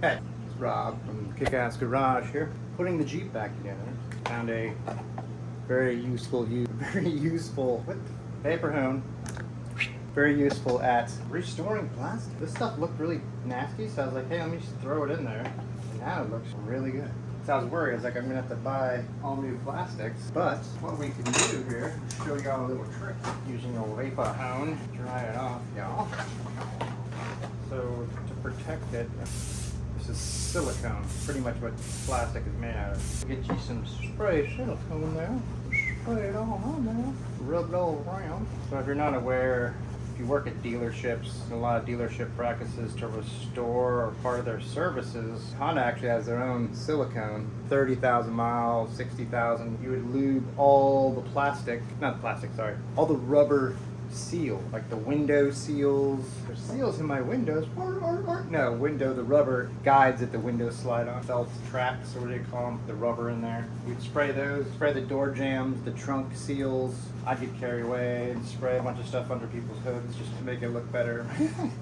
Hey, it's Rob from Kick-Ass Garage here, putting the Jeep back together. Found a very useful paper hone. Very useful at restoring plastic. This stuff looked really nasty, so I was like, hey, let me just throw it in there. And now it looks really good. So I was worried, I was like, I'm gonna have to buy all new plastics. But what we can do here is show y'all a little trick using a vapor hone. Dry it off, y'all. So to protect it, this is silicone, pretty much what plastic is made out of. Get you some spray silicone there. Spray it all on there. Rub it all around. So if you're not aware, if you work at dealerships, a lot of dealership practices to restore or part of their services, Honda actually has their own silicone. 30,000 miles, 60,000, you would lube all the plastic, not plastic, sorry, all the rubber seal, like the window seals. There's seals in my windows. No, the rubber guides that the windows slide on. Felt tracks, or what do you call them? The rubber in there. You'd spray those, spray the door jambs, the trunk seals. I'd get carried away and spray a bunch of stuff under people's hoods just to make it look better.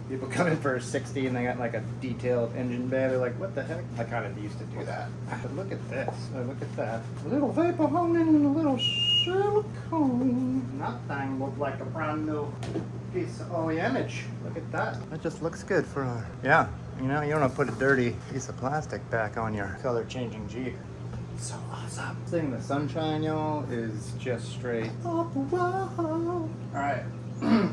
People come in for a 60 and they got like a detailed engine bay. They're like, what the heck? I kind of used to do that. But look at this. Oh, look at that. A little vapor hone and a little silicone. That thing looked like a brand new piece of OEM-age. Look at that. That just looks good for a, yeah. You know, you don't want to put a dirty piece of plastic back on your color-changing Jeep. So awesome. This thing in the sunshine, y'all, is just straight off the wall. Alright,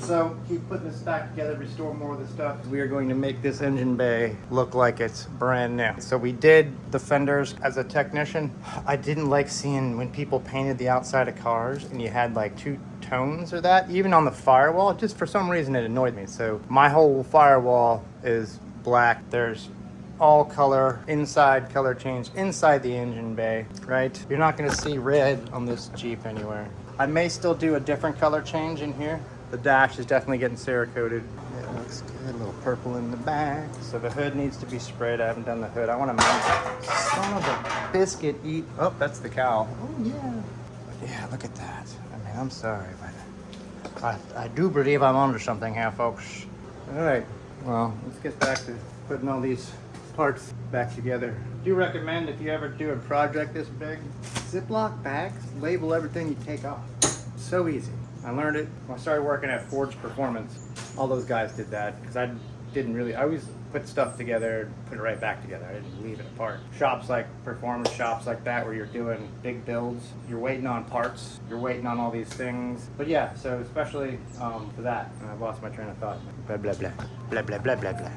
so keep putting this back together, restore more of the stuff. We are going to make this engine bay look like it's brand new. So we did the fenders as a technician. I didn't like seeing when people painted the outside of cars and you had like two tones or that, even on the firewall. Just for some reason it annoyed me. So my whole firewall is black. There's all color, inside color change, inside the engine bay, right? You're not gonna see red on this Jeep anywhere. I may still do a different color change in here. The dash is definitely getting Cerakoted. It looks good, a little purple in the back. So the hood needs to be sprayed. I haven't done the hood. I wanna mount, son of a biscuit eat. Oh, that's the cowl. Oh yeah. Yeah, look at that. I mean, I'm sorry, but I do believe I'm onto something here, folks. All right, well, let's get back to putting all these parts back together. Do recommend, if you ever do a project this big, Ziploc bags, label everything you take off. So easy. I learned it when I started working at Ford's Performance. All those guys did that because I always put stuff together, put it right back together. I didn't leave it apart. Shops like Performance shops like that where you're doing big builds, you're waiting on parts, you're waiting on all these things. But yeah, so especially for that, and I've lost my train of thought. Blah, blah, blah, blah, blah, blah, blah, blah.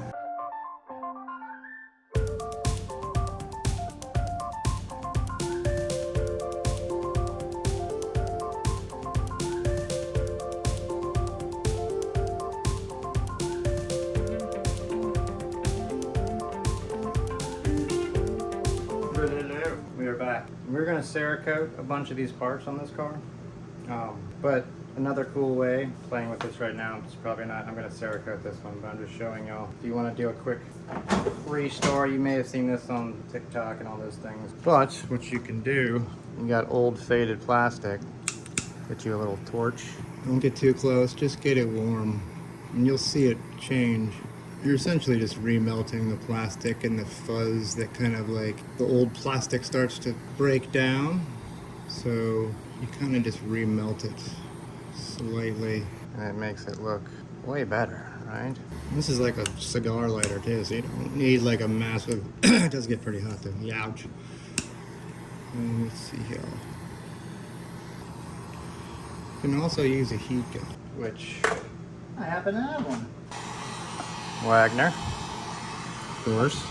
We are back. We're gonna Cerakote a bunch of these parts on this car. But another cool way, playing with this right now, it's probably not, I'm gonna Cerakote this one, but I'm just showing y'all. If you wanna do a quick restore, you may have seen this on TikTok and all those things. But what you can do, you got old faded plastic. Get you a little torch. Don't get too close, just get it warm. And you'll see it change. You're essentially just remelting the plastic and the fuzz that kind of like the old plastic starts to break down. So you kind of just remelt it slightly and it makes it look way better, right? This is like a cigar lighter too, so you don't need like a massive, it does get pretty hot though, ouch. Let's see here. You can also use a heat gun, which I happen to have one. Wagner, of course.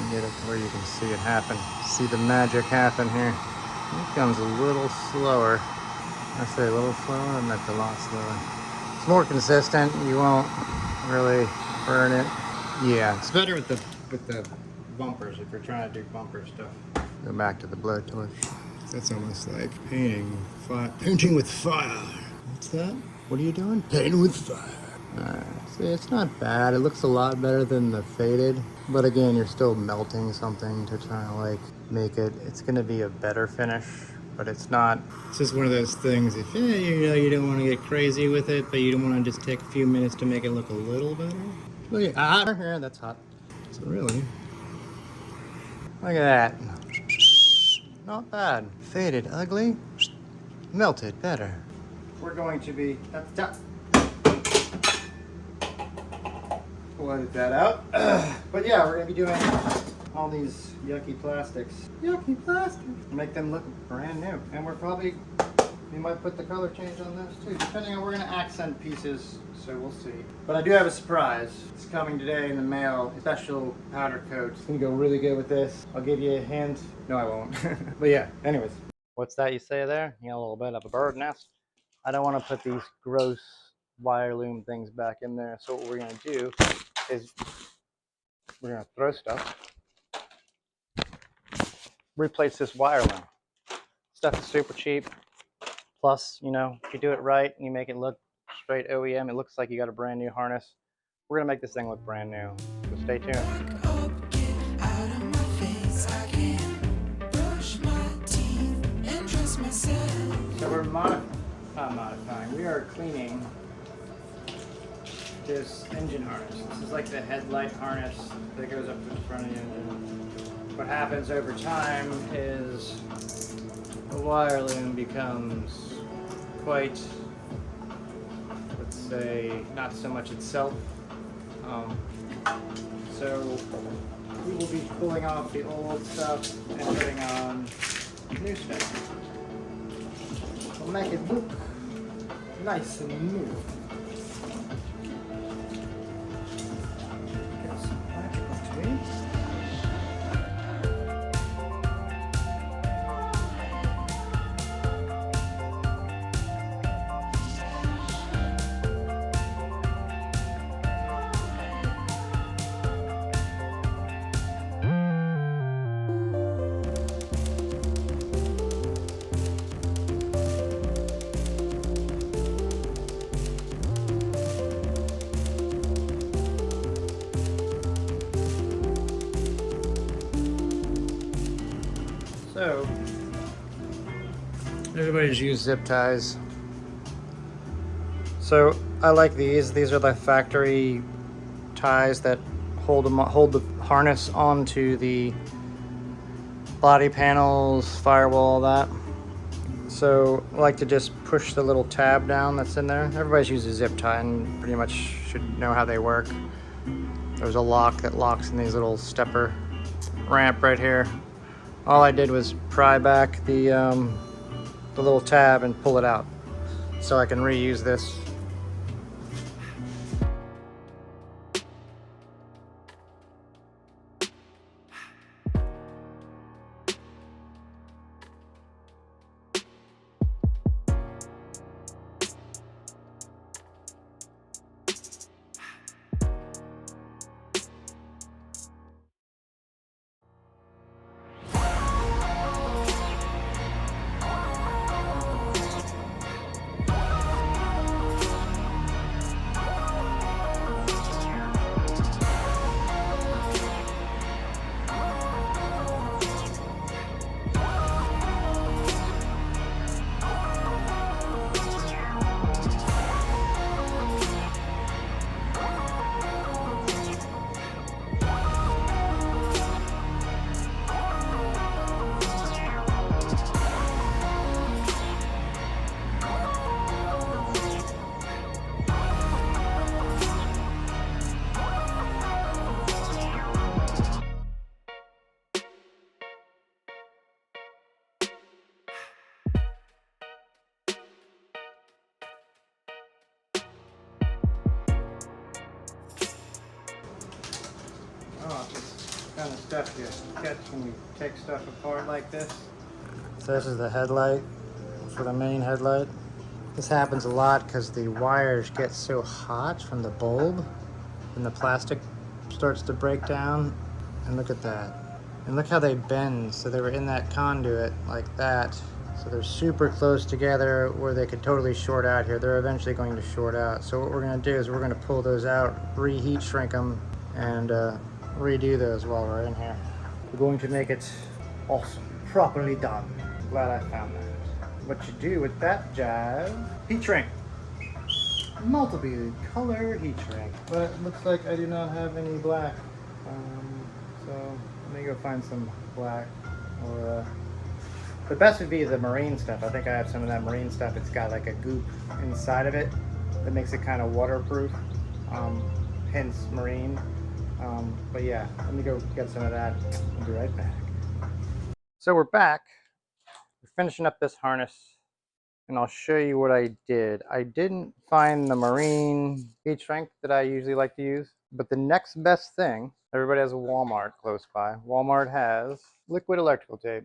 Get it to where you can see it happen. See the magic happen here. It comes a little slower. I say a little slower, I meant a lot slower. It's more consistent. You won't really burn it. Yeah, it's better with the bumpers if you're trying to do bumper stuff. Go back to the blowtorch. That's almost like painting with fire. What's that? What are you doing? Painting with fire. See, it's not bad. It looks a lot better than the faded, but again, you're still melting something to try to like make it. It's gonna be a better finish, but it's not. It's just one of those things. If you know you don't want to get crazy with it, but you don't want to just take a few minutes to make it look a little better. Look at here, that's hot. So really, look at that. Not bad. Faded ugly, melted better. We're going to be we'll edit that out. But yeah, we're gonna be doing all these yucky plastics. Yucky plastics. Make them look brand new. And we might put the color change on those too, depending on, we're gonna accent pieces, so we'll see. But I do have a surprise. It's coming today in the mail, a special powder coat. It's gonna go really good with this. I'll give you a hint. No, I won't. But yeah, anyways. What's that you say there? You got a little bit of a bird nest. I don't wanna put these gross wire loom things back in there. So what we're gonna do is we're gonna throw stuff, replace this wire loom. Stuff is super cheap. Plus, you know, if you do it right and you make it look straight OEM, it looks like you got a brand new harness. We're gonna make this thing look brand new. So stay tuned. So we're modifying. We are cleaning this engine harness. This is like the headlight harness that goes up to the front of the engine. What happens over time is the wire loom becomes quite, let's say, not so much itself. So we will be pulling off the old stuff and putting on new stuff. We'll make it look nice and new. Get some plastic between. So, everybody's used zip ties. So I like these. These are the factory ties that hold the harness onto the body panels, firewall, that. So I like to just push the little tab down that's in there. Everybody's used a zip tie and pretty much should know how they work. There's a lock that locks in these little stepper ramp right here. All I did was pry back the little tab and pull it out so I can reuse this. Oh, this kind of stuff you catch when you take stuff apart like this. So this is the headlight for the main headlight. This happens a lot because the wires get so hot from the bulb and the plastic starts to break down. And look at that. And look how they bend. So they were in that conduit like that. So they're super close together where they could totally short out here. They're eventually going to short out. So what we're going to do is we're going to pull those out, reheat shrink them, and redo those while we're in here. We're going to make it awesome, properly done. Glad I found that. What you do with that jive? Heat shrink. Multiple color heat shrink. But it looks like I do not have any black. go find some black. Or the best would be the marine stuff. I think I have some of that marine stuff. It's got like a goop inside of it that makes it kind of waterproof. Hence marine. But yeah, let me go get some of that. I'll be right back. So we're back. We're finishing up this harness, and I'll show you what I did. I didn't find the marine heat shrink that I usually like to use, but the next best thing, everybody has a Walmart close by. Walmart has liquid electrical tape.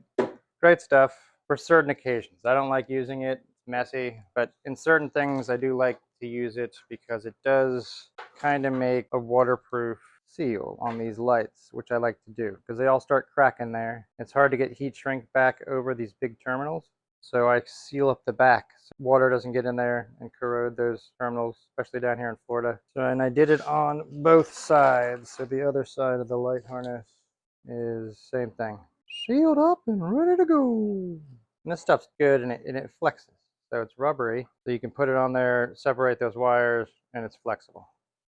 Great stuff for certain occasions. I don't like using it, it's messy, but in certain things I do like to use it because it does kind of make a waterproof seal on these lights, which I like to do because they all start cracking there. It's hard to get heat shrink back over these big terminals, so I seal up the back so water doesn't get in there and corrode those terminals, especially down here in Florida. So, and I did it on both sides. So the other side of the light harness is same thing, sealed up and ready to go. And this stuff's good, and it flexes. So it's rubbery, so you can put it on there, separate those wires, and it's flexible.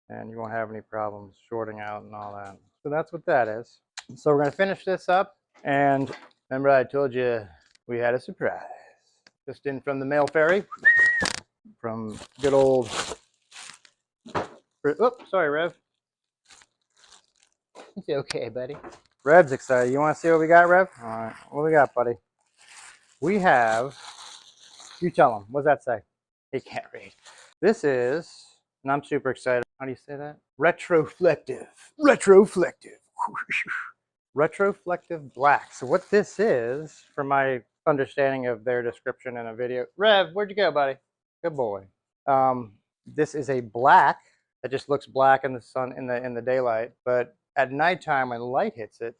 And you won't have any problems shorting out and all that. So that's what that is. So we're gonna finish this up, and remember I told you we had a surprise. Just in from the mail ferry, from good old, oops, sorry Rev. It's okay, buddy. Rev's excited. You wanna see what we got, Rev? All right, what we got, buddy? We have, you tell him, what does that say? He can't read. This is, and I'm super excited. How do you say that? Retroflective. Retroflective. Retroflective black. So what this is, from my understanding of their description in a video. Rev, where'd you go, buddy? Good boy. This is a black that just looks black in the sun, in the daylight, but at nighttime when light hits it,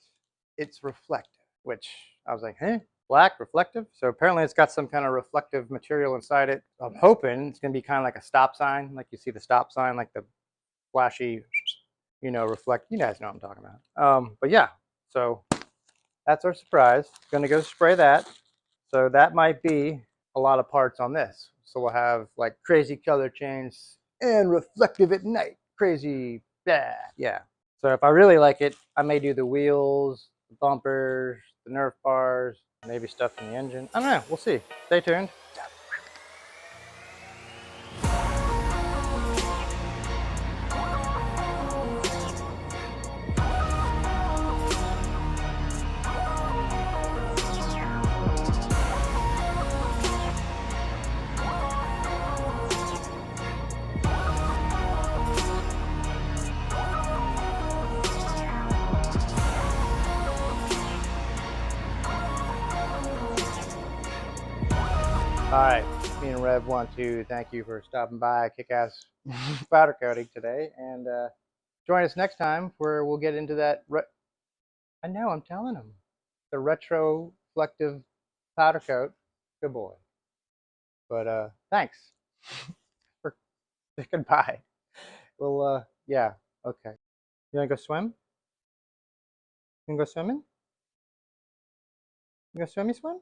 it's reflective, which I was like, huh? Black, reflective? So apparently it's got some kind of reflective material inside it. I'm hoping it's gonna be kind of like a stop sign, like you see the stop sign, like the flashy, you know, reflect, you guys know what I'm talking about. But yeah, so that's our surprise. Gonna go spray that. So that might be a lot of parts on this. So we'll have like crazy color change and reflective at night. Crazy, yeah. So if I really like it, I may do the wheels, the bumpers, the Nerf bars, maybe stuff in the engine. I don't know, we'll see. Stay tuned. All right, me and Rev want to thank you for stopping by Kick-Ass Powder Coating today, and join us next time where we'll get into that. I know, I'm telling him. The retroflective powder coat. Good boy. But thanks for goodbye. Well, yeah, okay. You wanna go swim? You wanna go swimming? You go swimmy swim?